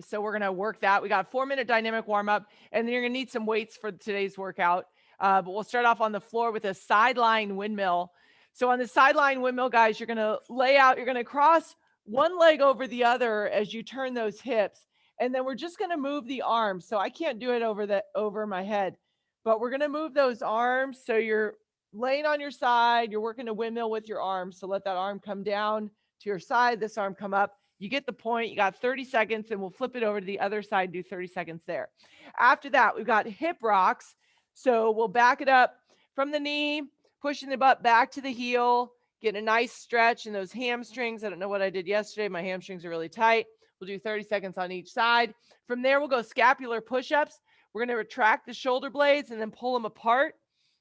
So we're going to work that. We got a 4-minute dynamic warm up, and then you're going to need some weights for today's workout. But we'll start off on the floor with a sideline windmill. So on the sideline windmill, guys, you're going to lay out, you're going to cross one leg over the other as you turn those hips. And then we're just going to move the arms. So I can't do it over my head, but we're going to move those arms. So you're laying on your side, you're working a windmill with your arms. So let that arm come down to your side, this arm come up. You get the point. You got 30 seconds, and we'll flip it over to the other side, do 30 seconds there. After that, we've got hip rocks. So we'll back it up from the knee, pushing the butt back to the heel, getting a nice stretch in those hamstrings. I don't know what I did yesterday. My hamstrings are really tight. We'll do 30 seconds on each side. From there, we'll go scapular push-ups. We're going to retract the shoulder blades and then pull them apart.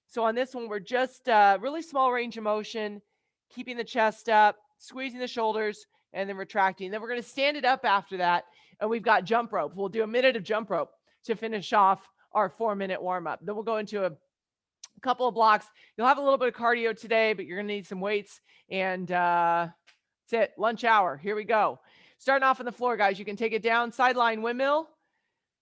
So on this one, we're just really small range of motion, keeping the chest up, squeezing the shoulders, and then retracting. Then we're going to stand it up after that, and we've got jump rope. We'll do a minute of jump rope to finish off our 4-minute warm-up. Then we'll go into a couple of blocks. You'll have a little bit of cardio today, but you're going to need some weights, and that's it. Lunch hour. Here we go. Starting off on the floor, guys. You can take it down, sideline windmill.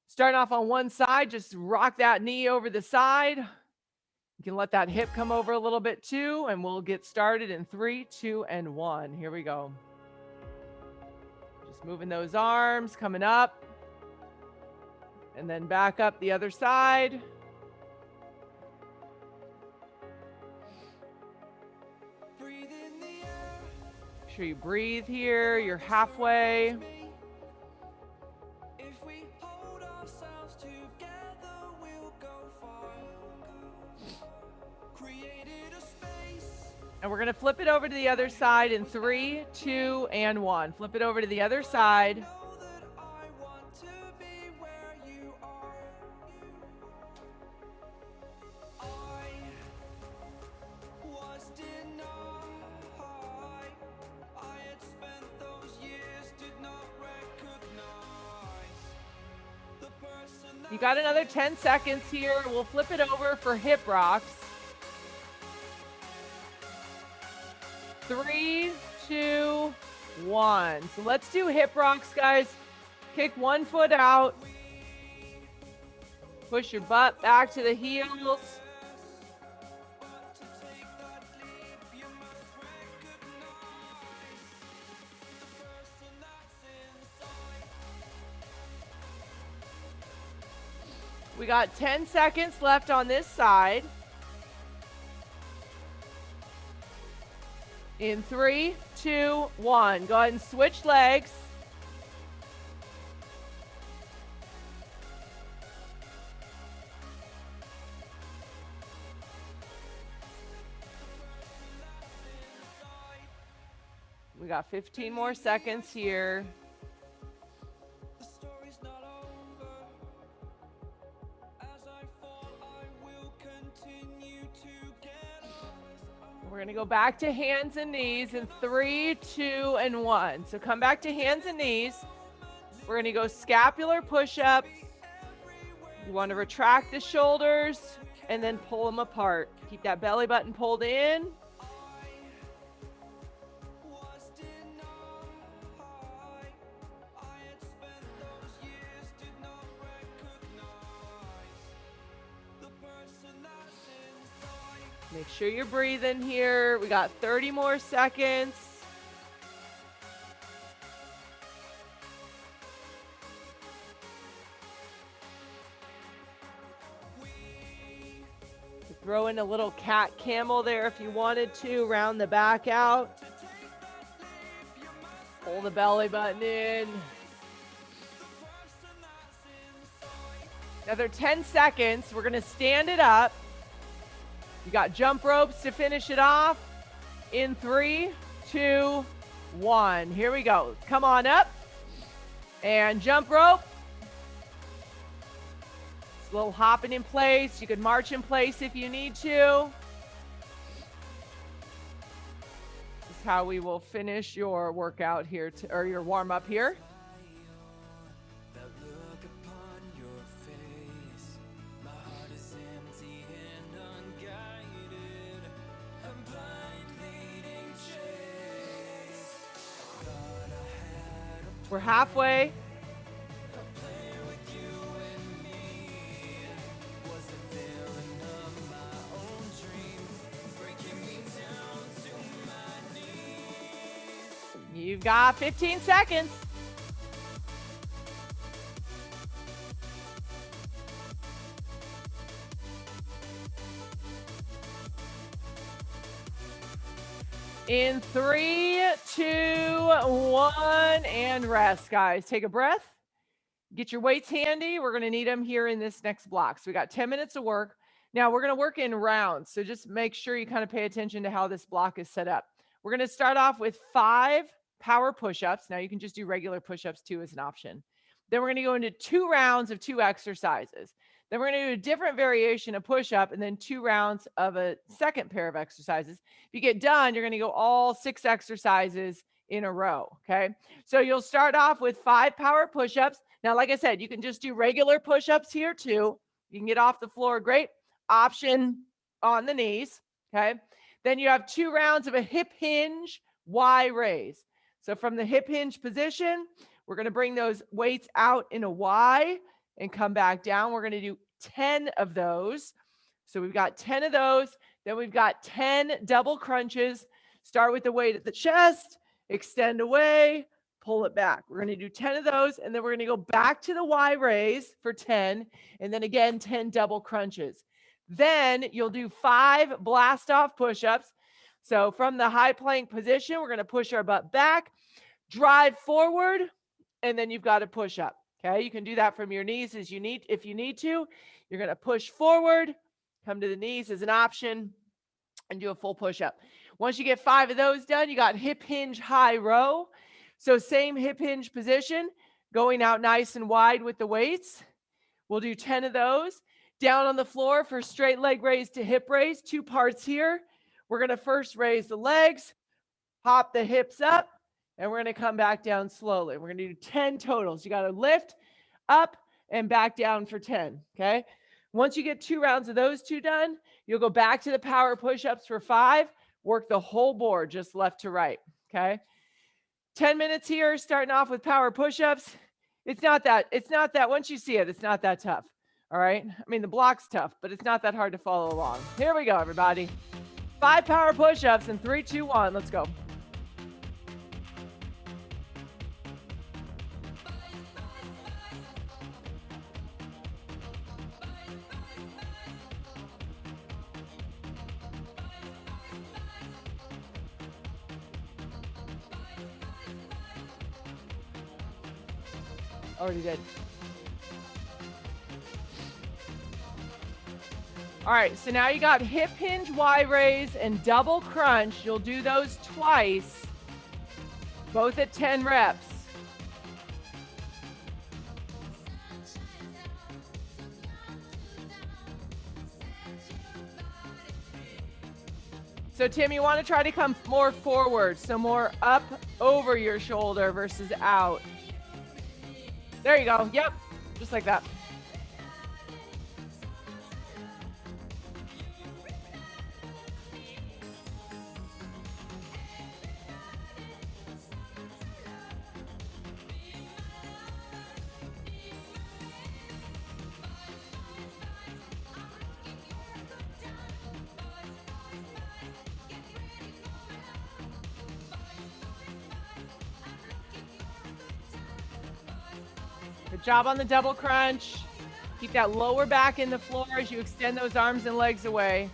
Starting off on one side, just rock that knee over the side. You can let that hip come over a little bit too, and we'll get started in 3, 2, and 1. Here we go. Just moving those arms, coming up, and then back up the other side. Make sure you breathe here. You're halfway. And we're going to flip it over to the other side in 3, 2, and 1. Flip it over to the other side. You got another 10 seconds here. We'll flip it over for hip rocks. 3, 2, 1. So let's do hip rocks, guys. Kick one foot out. Push your butt back to the heels. We got 10 seconds left on this side. In 3, 2, 1. Go ahead and switch legs. We got 15 more seconds here. We're going to go back to hands and knees in 3, 2, and 1. So come back to hands and knees. We're going to go scapular push-up. You want to retract the shoulders and then pull them apart. Keep that belly button pulled in. Make sure you're breathing here. We got 30 more seconds. Throw in a little cat camel there if you wanted to, round the back out. Pull the belly button in. Another 10 seconds. We're going to stand it up. You got jump ropes to finish it off in 3, 2, 1. Here we go. Come on up and jump rope. It's a little hopping in place. You could march in place if you need to. This is how we will finish your workout here, or your warm up here. We're halfway. You've got 15 seconds. In 3, 2, 1, and rest, guys. Take a breath. Get your weights handy. We're going to need them here in this next block. So we got 10 minutes of work. Now we're going to work in rounds. So just make sure you kind of pay attention to how this block is set up. We're going to start off with 5 power push-ups. Now you can just do regular push-ups too as an option. Then we're going to go into 2 rounds of 2 exercises. Then we're going to do a different variation of push-up and then 2 rounds of a second pair of exercises. If you get done, you're going to go all 6 exercises in a row, okay? So you'll start off with 5 power push-ups. Now, like I said, you can just do regular push-ups here too. You can get off the floor, great option on the knees, okay? Then you have 2 rounds of a hip hinge Y raise. So from the hip hinge position, we're going to bring those weights out in a Y and come back down. We're going to do 10 of those. So we've got 10 of those. Then we've got 10 double crunches. Start with the weight at the chest, extend away, pull it back. We're going to do 10 of those, and then we're going to go back to the Y raise for 10, and then again, 10 double crunches. Then you'll do 5 blast off push-ups. So from the high plank position, we're going to push our butt back, drive forward, and then you've got to push up. Okay, you can do that from your knees as you need. If you need to, you're going to push forward, come to the knees as an option, and do a full push-up. Once you get 5 of those done, you got hip hinge high row. So same hip hinge position, going out nice and wide with the weights. We'll do 10 of those. Down on the floor for straight leg raise to hip raise, 2 parts here. We're going to first raise the legs, hop the hips up, and we're going to come back down slowly. We're going to do 10 totals. You got to lift up and back down for 10, okay? Once you get 2 rounds of those 2 done, you'll go back to the power push-ups for 5, work the whole board just left to right, okay? 10 minutes here, starting off with power push-ups. It's not that, once you see it, it's not that tough, all right? I mean, the block's tough, but it's not that hard to follow along. Here we go, everybody. 5 power push-ups in 3, 2, 1. Let's go. Already did. All right, so now you got hip hinge Y raise and double crunch. You'll do those twice, both at 10 reps. So Tim, you want to try to come more forward, so more up over your shoulder versus out. There you go. Yep, just like that. Good job on the double crunch. Keep that lower back in the floor as you extend those arms and legs away.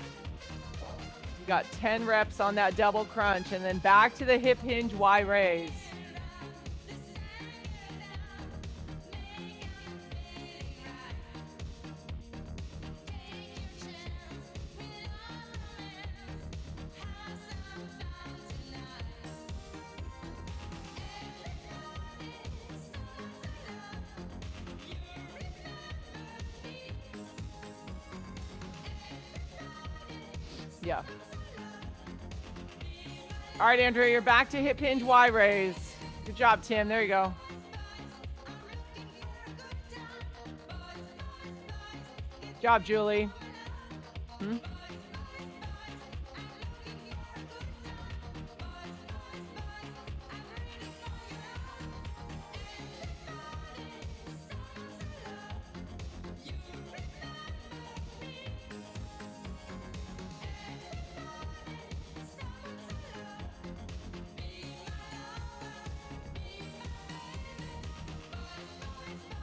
You got 10 reps on that double crunch, and then back to the hip hinge Y raise. Yeah. All right, Andrea, you're back to hip hinge Y raise. Good job, Tim. There you go. Good job, Julie.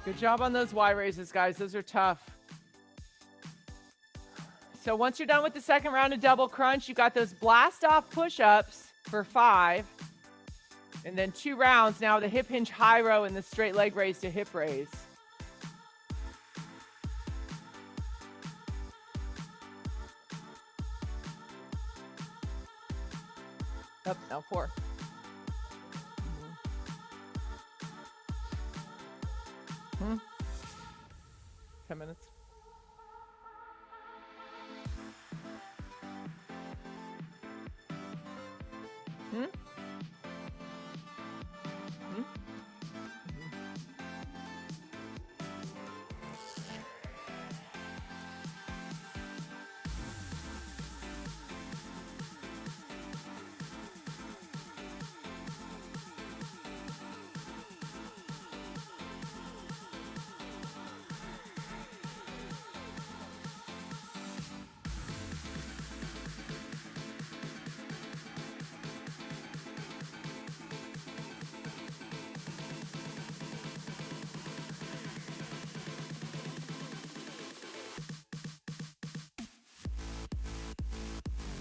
Good job on those Y raises, guys. Those are tough. So once you're done with the second round of double crunch, you've got those blast off push-ups for 5. And then 2 rounds now, the hip hinge high row and the straight leg raise to hip raise. Up, now 4. 10 minutes.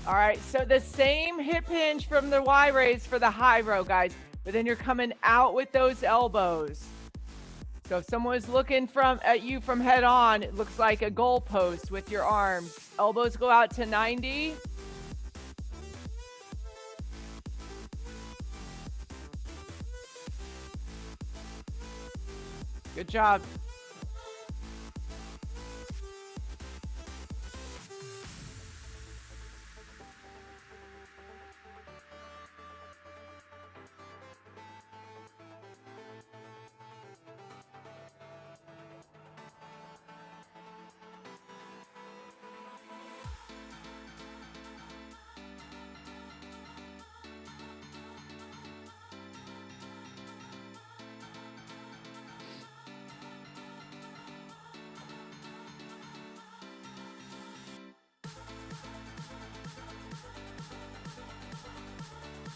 All right, so the same hip hinge from the Y raise for the high row, guys, but then you're coming out with those elbows. So if someone was looking at you from head on, it looks like a goal post with your arms. Elbows go out to 90. Good job.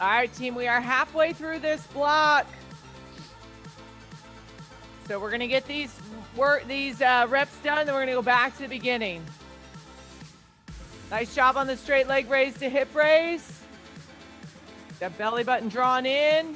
All right, team, we are halfway through this block. So we're going to get these reps done, then we're going to go back to the beginning. Nice job on the straight leg raise to hip raise. That belly button drawn in.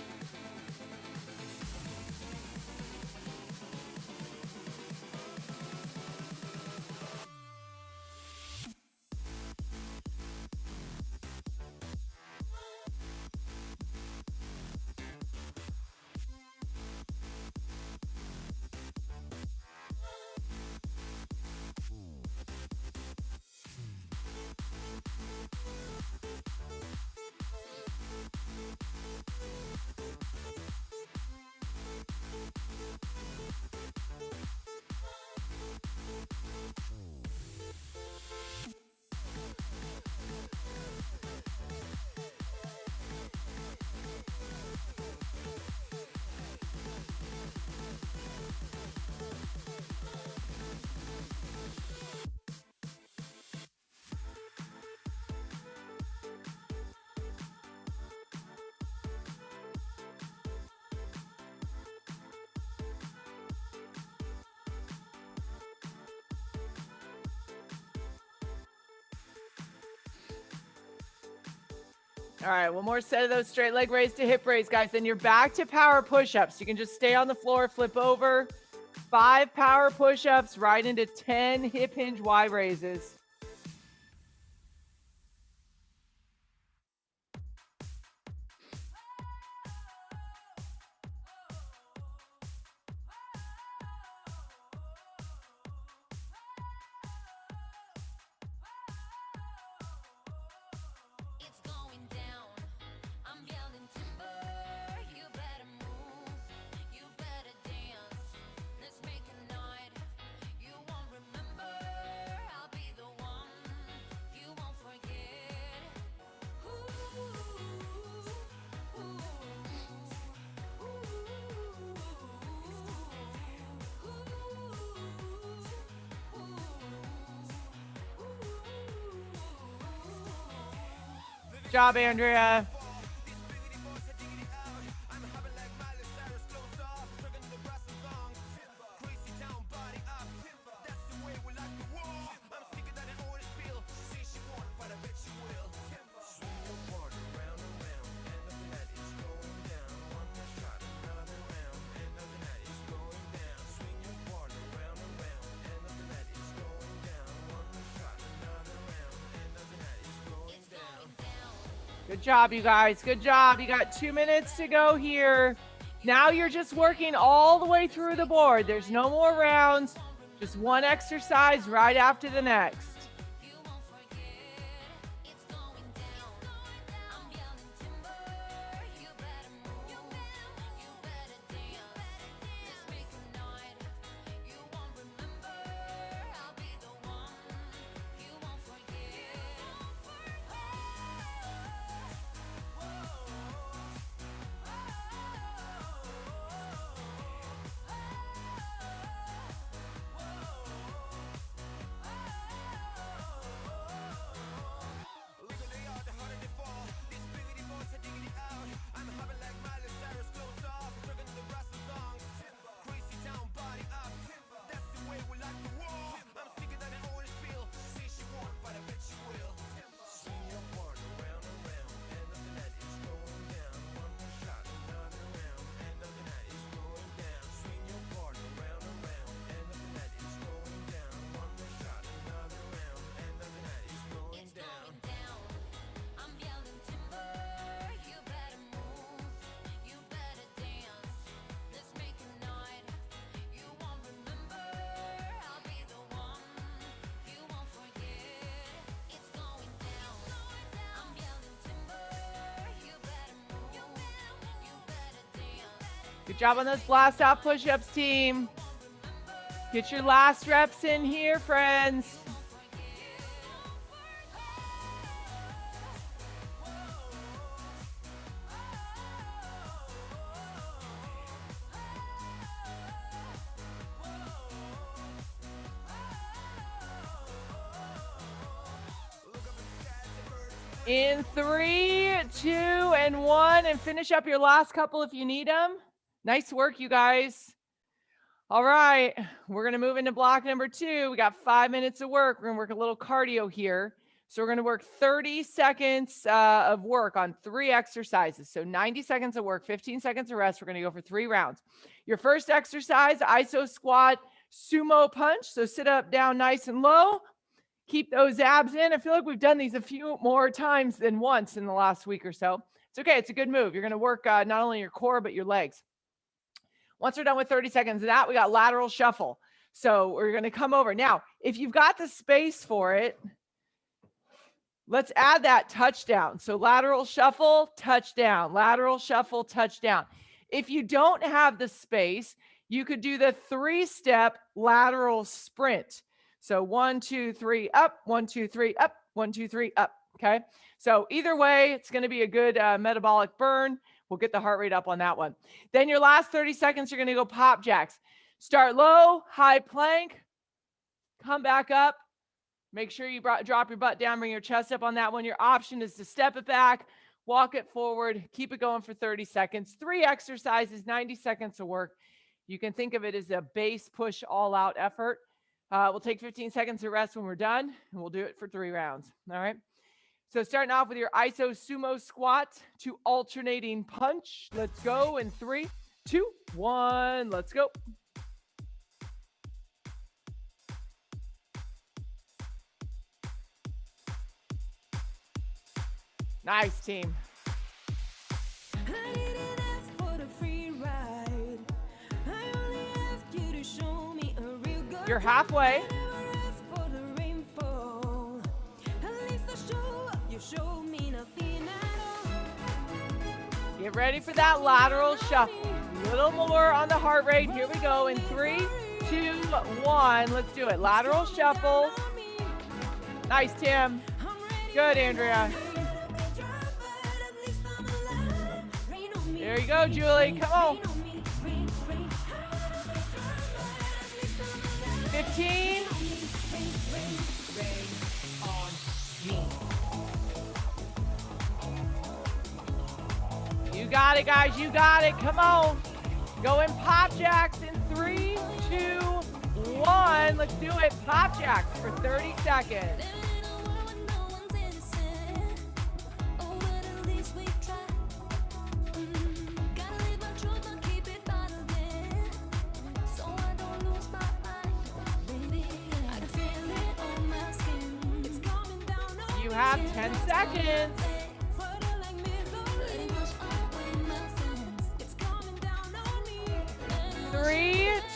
All right, one more set of those straight leg raise to hip raise, guys. Then you're back to power push-ups. You can just stay on the floor, flip over. 5 power push-ups right into 10 hip hinge Y raises. Good job, Andrea. Good job, you guys. Good job. You got 2 minutes to go here. Now you're just working all the way through the board. There's no more rounds. Just one exercise right after the next. Good job on those blast off push-ups, team. Get your last reps in here, friends. In 3, 2, and 1, and finish up your last couple if you need them. Nice work, you guys. All right, we're gonna move into block number 2. We got 5 minutes of work. We're gonna work a little cardio here. So we're gonna work 30 seconds of work on 3 exercises. So 90 seconds of work, 15 seconds of rest. We're gonna go for 3 rounds. Your first exercise, iso squat, sumo punch. So sit up, down nice and low. Keep those abs in. I feel like we've done these a few more times than once in the last week or so. It's okay, it's a good move. You're gonna work not only your core, but your legs. Once we're done with 30 seconds of that, we got lateral shuffle. So we're going to come over. Now, if you've got the space for it, let's add that touchdown. So lateral shuffle, touchdown, lateral shuffle, touchdown. If you don't have the space, you could do the 3-step lateral sprint. So 1, 2, 3, up, 1, 2, 3, up, 1, 2, 3, up. Okay. So either way, it's going to be a good metabolic burn. We'll get the heart rate up on that one. Then your last 30 seconds, you're going to go pop jacks. Start low, high plank, come back up. Make sure you drop your butt down, bring your chest up on that one. Your option is to step it back, walk it forward, keep it going for 30 seconds. 3 exercises, 90 seconds of work. You can think of it as a base push all out effort. We'll take 15 seconds of rest when we're done, and we'll do it for 3 rounds. All right. So starting off with your iso sumo squat to alternating punch. Let's go in 3, 2, 1. Let's go. Nice, team. You're halfway. Get ready for that lateral shuffle. A little more on the heart rate. Here we go in 3, 2, 1. Let's do it. Lateral shuffle. Nice, Tim. Good, Andrea. There you go, Julie. Come on. 15. You got it, guys. You got it. Come on. Go in pop jacks in 3, 2, 1. Let's do it. Pop jacks for 30 seconds. You have 10 seconds.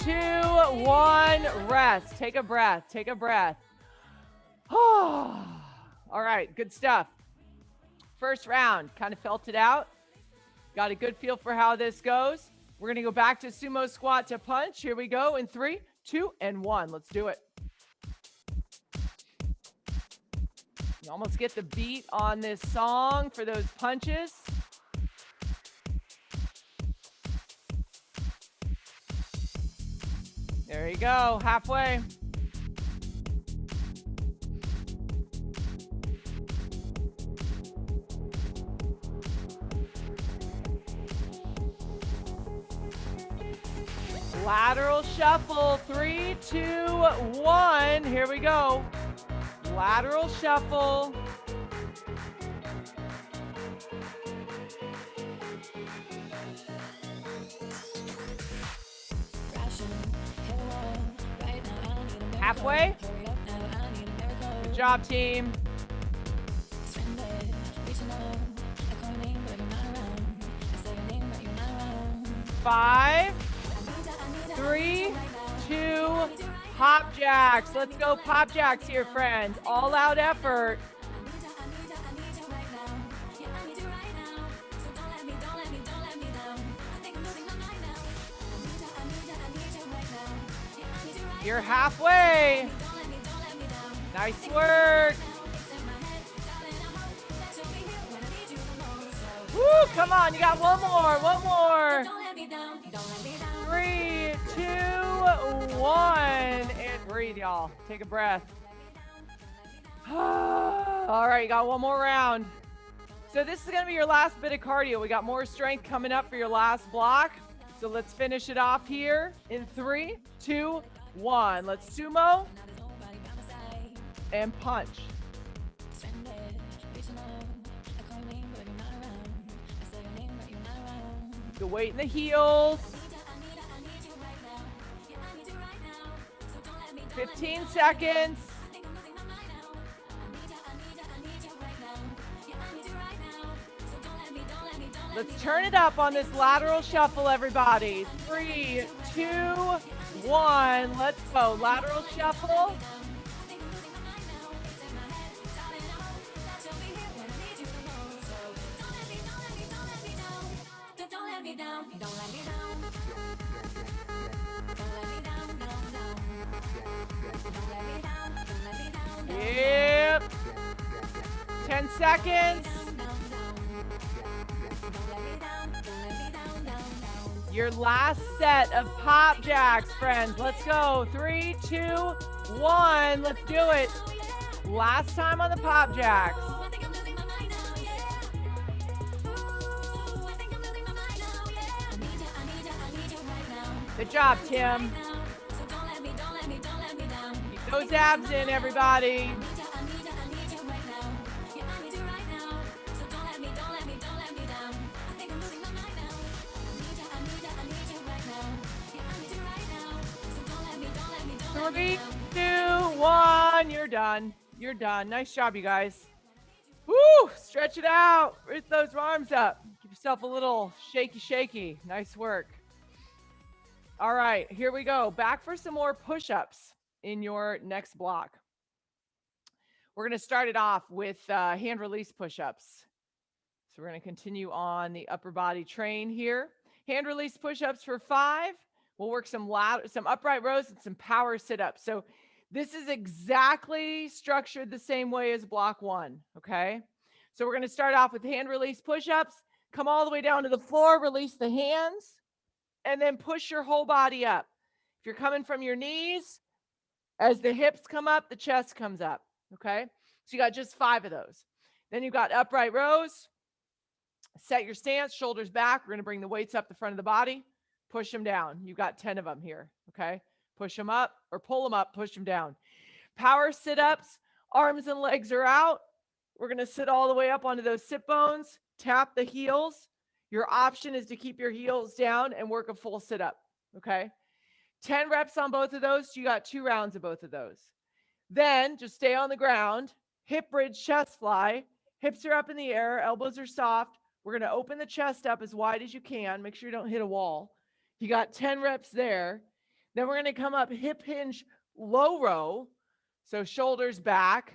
2, 1, rest. Take a breath. Take a breath. All right, good stuff. First round, kind of felt it out. Got a good feel for how this goes. We're going to go back to sumo squat to punch. Here we go in 3, 2, and 1. Let's do it. You almost get the beat on this song for those punches. There you go, halfway. Lateral shuffle, 3, 2, 1. Here we go. Lateral shuffle. Halfway. Good job, team. Five, 3, 2, pop jacks. Let's go pop jacks here, friends. All out effort. You're halfway. Nice work. Woo, come on, you got one more. 3, 2, 1, and breathe, y'all. Take a breath. All right, you got one more round. So this is gonna be your last bit of cardio. We got more strength coming up for your last block. So let's finish it off here in 3, 2, 1. Let's sumo and punch. The weight in the heels. 15 seconds. Let's turn it up on this lateral shuffle, everybody. 3, 2, 1. Let's go. Lateral shuffle. Yep. 10 seconds. Your last set of pop jacks, friends. Let's go. 3, 2, 1. Let's do it. Last time on the pop jacks. Good job, Tim. Keep those abs in, everybody. Three, 2, 1. You're done. You're done. Nice job, you guys. Woo! Stretch it out. Lift those arms up. Give yourself a little shaky. Nice work. All right, here we go. Back for some more push-ups in your next block. We're going to start it off with hand release push-ups. So we're going to continue on the upper body train here. Hand release push-ups for 5. We'll work some upright rows and some power sit-ups. So this is exactly structured the same way as block 1, okay? So we're going to start off with hand release push-ups. Come all the way down to the floor, release the hands, and then push your whole body up. If you're coming from your knees, as the hips come up, the chest comes up, okay? So you got just 5 of those. Then you've got upright rows. Set your stance, shoulders back. We're going to bring the weights up the front of the body. Push them down. You've got 10 of them here, okay? Push them up or pull them up, push them down. Power sit-ups, arms and legs are out. We're going to sit all the way up onto those sit bones, tap the heels. Your option is to keep your heels down and work a full sit-up, okay? 10 reps on both of those. So you got 2 rounds of both of those. Then just stay on the ground, hip bridge, chest fly. Hips are up in the air, elbows are soft. We're going to open the chest up as wide as you can. Make sure you don't hit a wall. You got 10 reps there. Then we're going to come up hip hinge low row. So shoulders back.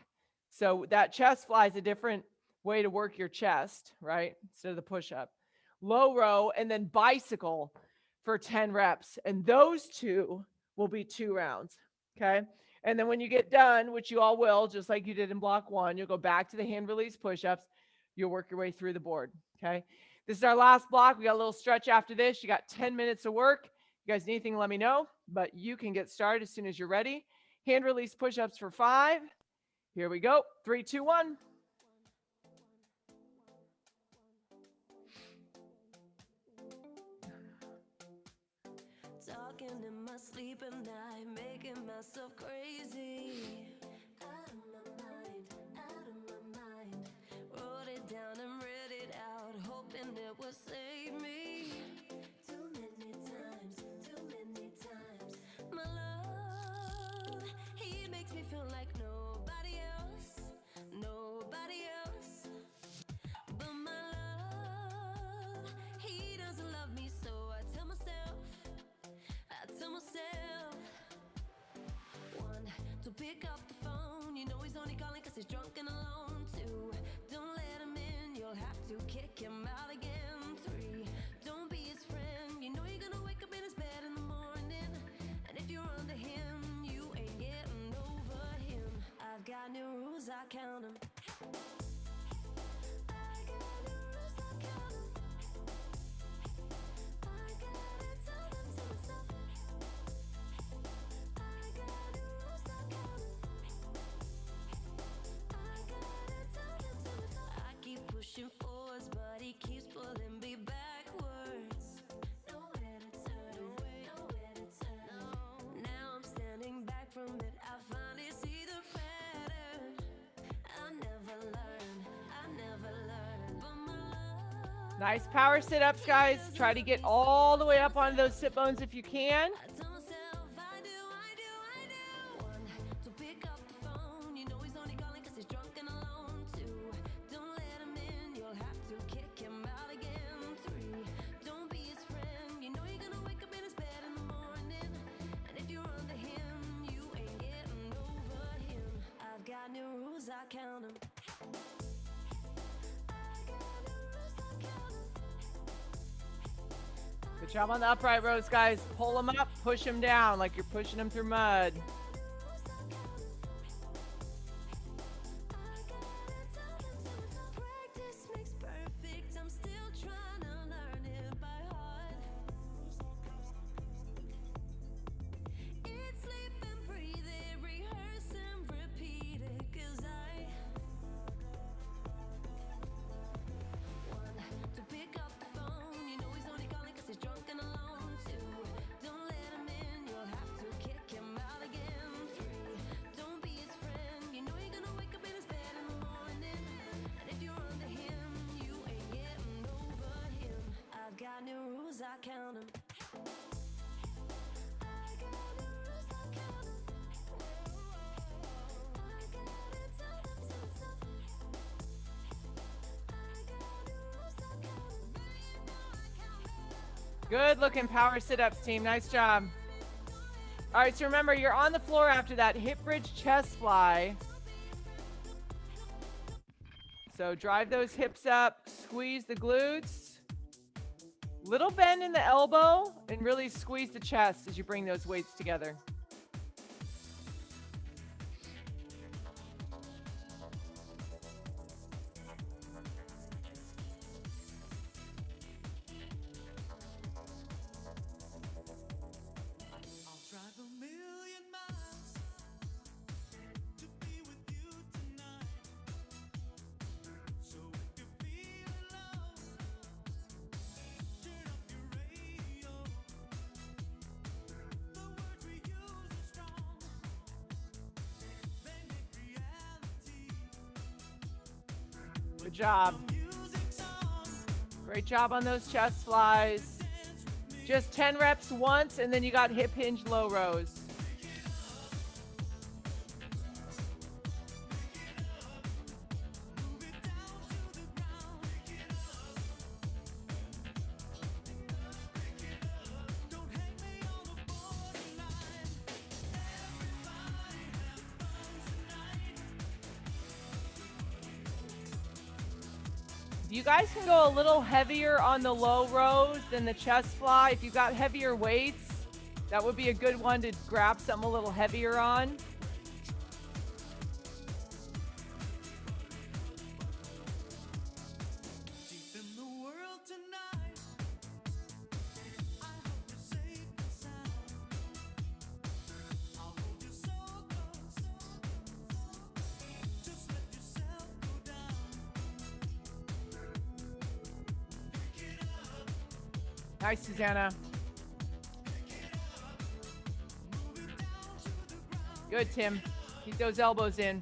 So that chest fly is a different way to work your chest, right? Instead of the push-up. Low row and then bicycle for 10 reps. And those two will be 2 rounds, okay? And then when you get done, which you all will, just like you did in block 1, you'll go back to the hand release push-ups. You'll work your way through the board, okay? This is our last block. We got a little stretch after this. You got 10 minutes of work. You guys need anything, let me know, but you can get started as soon as you're ready. Hand release push-ups for 5. Here we go. 3, 2, 1. Talking in my sleep at night, making myself crazy. Out of my mind, out of my mind. Wrote it down and read it out, hoping it would save me. Too many times. My love, he makes me feel like nobody else. But my love, he doesn't love me, so I tell myself, 1, to pick up the phone, you know he's only calling cause he's drunk and alone. 2, don't let him in, you'll have to kick him out again. 3, don't be his friend, you know you're gonna wake up in his bed in the morning, and if you're under him, you ain't getting over him. I've got new rules, I count them. Pushing forwards, but he keeps pulling me backwards. Nowhere to turn. No. Now I'm standing back from it. I finally see the pattern. I never learned. But my love. Nice power sit-ups, guys. Try to get all the way up on those sit bones if you can. New rules, I count them. Good job on the upright rows, guys. Pull them up, push them down like you're pushing them through mud. Practice makes perfect. I'm still trying to learn it by heart. Eat, sleep, and breathe it, rehearse and repeat it, 'cause I 1, to pick up the phone, you know he's only calling 'cause he's drunk and alone. 2, don't let him in, you'll have to kick him out again. 3, don't be his friend, you know you're gonna wake up in his bed in the morning, and if you're under him, you ain't getting over him. I've got new rules, I count them. Good looking power sit-ups, team. Nice job. All right, so remember, you're on the floor after that hip bridge chest fly. So drive those hips up, squeeze the glutes. Little bend in the elbow, and really squeeze the chest as you bring those weights together. Good job. Great job on those chest flies. Just 10 reps once, and then you got hip hinge low rows. You guys can go a little heavier on the low rows than the chest fly. If you've got heavier weights, that would be a good one to grab something a little heavier on. Nice, Susanna. Good, Tim. Keep those elbows in.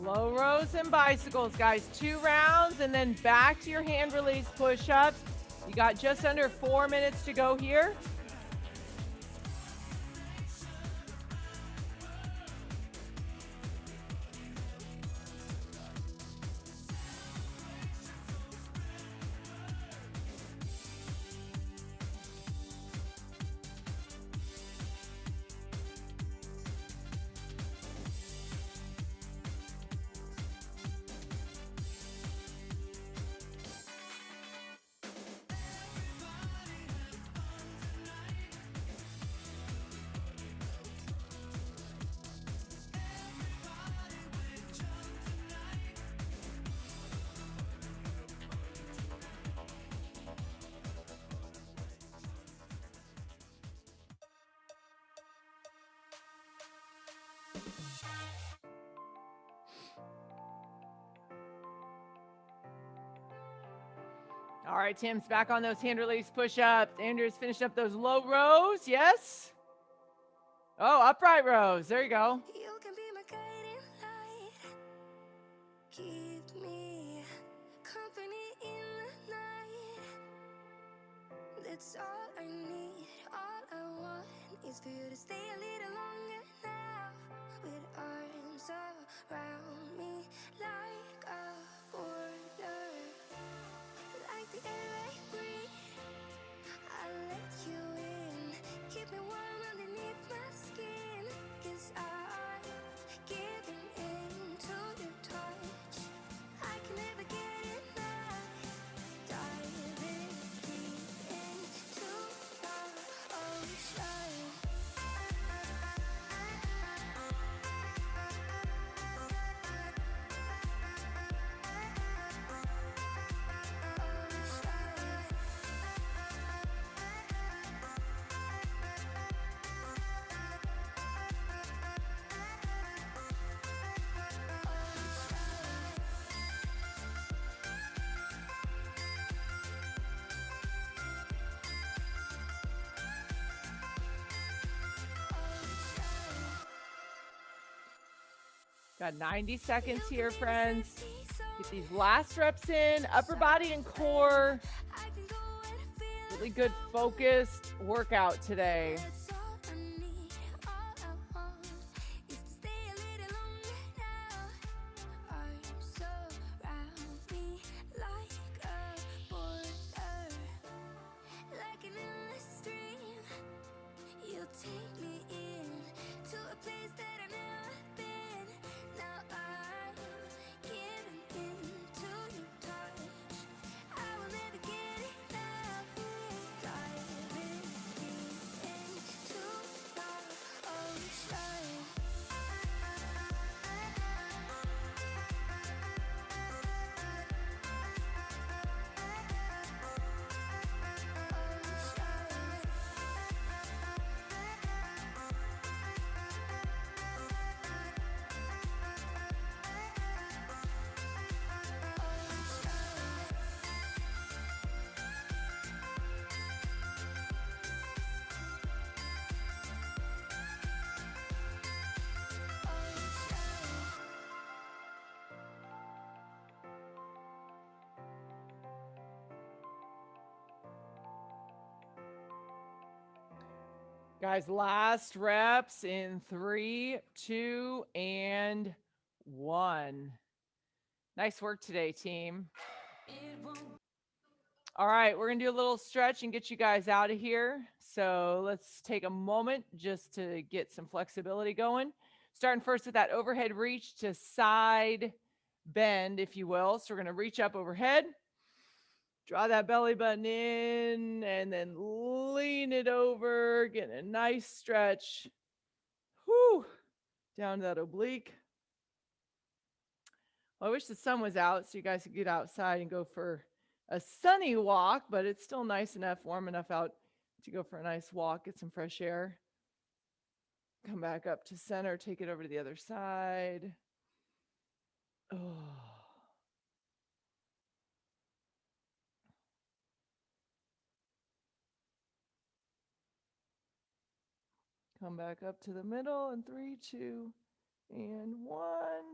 Low rows and bicycles, guys. 2 rounds and then back to your hand release push-ups. You got just under 4 minutes to go here. All right, Tim's back on those hand release push-ups. Andrew's finished up those low rows. Yes. Oh, upright rows. There you go. You can be my guiding light. Keep me company in the night. That's all I need. All I want is for you to stay a little longer now. With arms around me like a border. Like the air I breathe, I'll let you in. Keep me warm underneath my skin. 'Cause I'm giving in to your touch. I can never get enough. Diving deep into the ocean. Got 90 seconds here, friends. Get these last reps in, upper body and core. Really good focused workout today. That's all I need. All I want is to stay a little longer now. Arms around me like a border. Like an endless stream, you'll take me in to a place that I've never been. Now I'm giving in to your touch. I will never get enough. Diving deep into Guys, last reps in 3, 2, and 1. Nice work today, team. All right, we're going to do a little stretch and get you guys out of here. So let's take a moment just to get some flexibility going. Starting first with that overhead reach to side bend, if you will. So we're going to reach up overhead, draw that belly button in, and then lean it over, getting a nice stretch. Whew, down to that oblique. Well, I wish the sun was out so you guys could get outside and go for a sunny walk, but it's still nice enough, warm enough out to go for a nice walk, get some fresh air. Come back up to center, take it over to the other side. Oh. Come back up to the middle in 3, 2, and 1.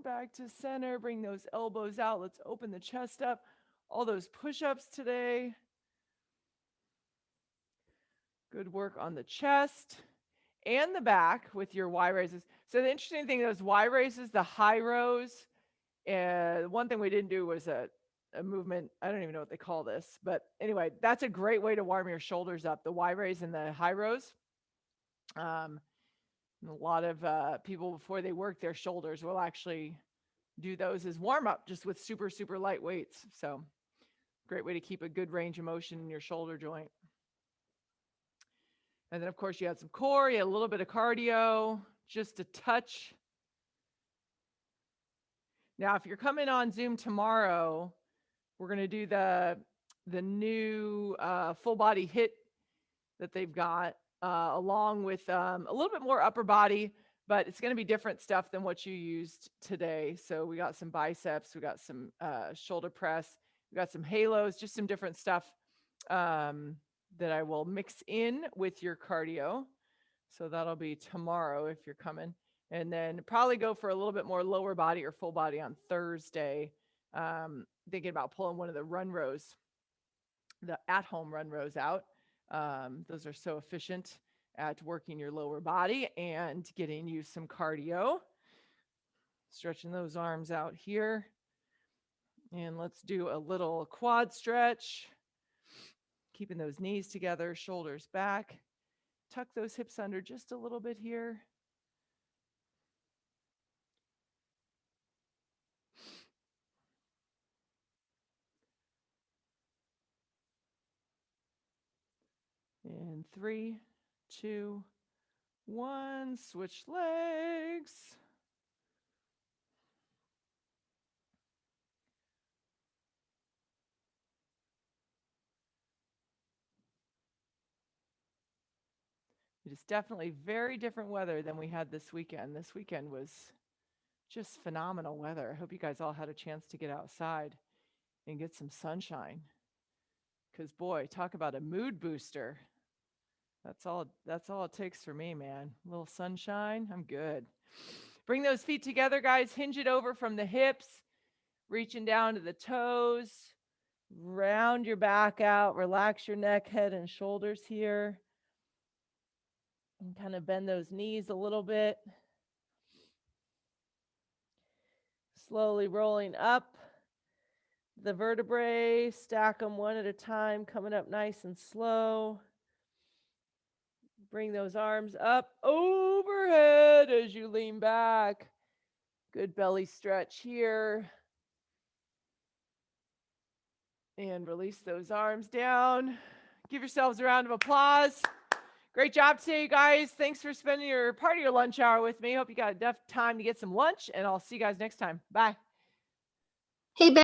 Back to center. Bring those elbows out. Let's open the chest up. All those push-ups today. Good work on the chest and the back with your Y raises. So the interesting thing, those Y raises, the high rows, one thing we didn't do was a movement. I don't even know what they call this, but anyway, that's a great way to warm your shoulders up, the Y raise and the high rows. A lot of people, before they work their shoulders, will actually do those as warm up just with super, super light weights. So great way to keep a good range of motion in your shoulder joint. And then, of course, you had some core, you had a little bit of cardio, just a touch. Now, if you're coming on Zoom tomorrow, we're going to do the new full body HIIT that they've got, along with a little bit more upper body, but it's going to be different stuff than what you used today. So we got some biceps, we got some shoulder press, we got some halos, just some different stuff that I will mix in with your cardio. So that'll be tomorrow if you're coming. And then probably go for a little bit more lower body or full body on Thursday. Thinking about pulling one of the run rows, the at-home run rows out. Those are so efficient at working your lower body and getting you some cardio. Stretching those arms out here. And let's do a little quad stretch. Keeping those knees together, shoulders back. Tuck those hips under just a little bit here. And 3, 2, 1, switch legs. It is definitely very different weather than we had this weekend. This weekend was just phenomenal weather. I hope you guys all had a chance to get outside and get some sunshine. Because boy, talk about a mood booster. That's all it takes for me, man. A little sunshine, I'm good. Bring those feet together, guys. Hinge it over from the hips, reaching down to the toes. Round your back out, relax your neck, head, and shoulders here. And kind of bend those knees a little bit. Slowly rolling up the vertebrae, stack them one at a time, coming up nice and slow. Bring those arms up overhead as you lean back. Good belly stretch here. And release those arms down. Give yourselves a round of applause. Great job today, you guys. Thanks for spending your part of your lunch hour with me. Hope you got enough time to get some lunch, and I'll see you guys next time. Bye. Hey, Becky.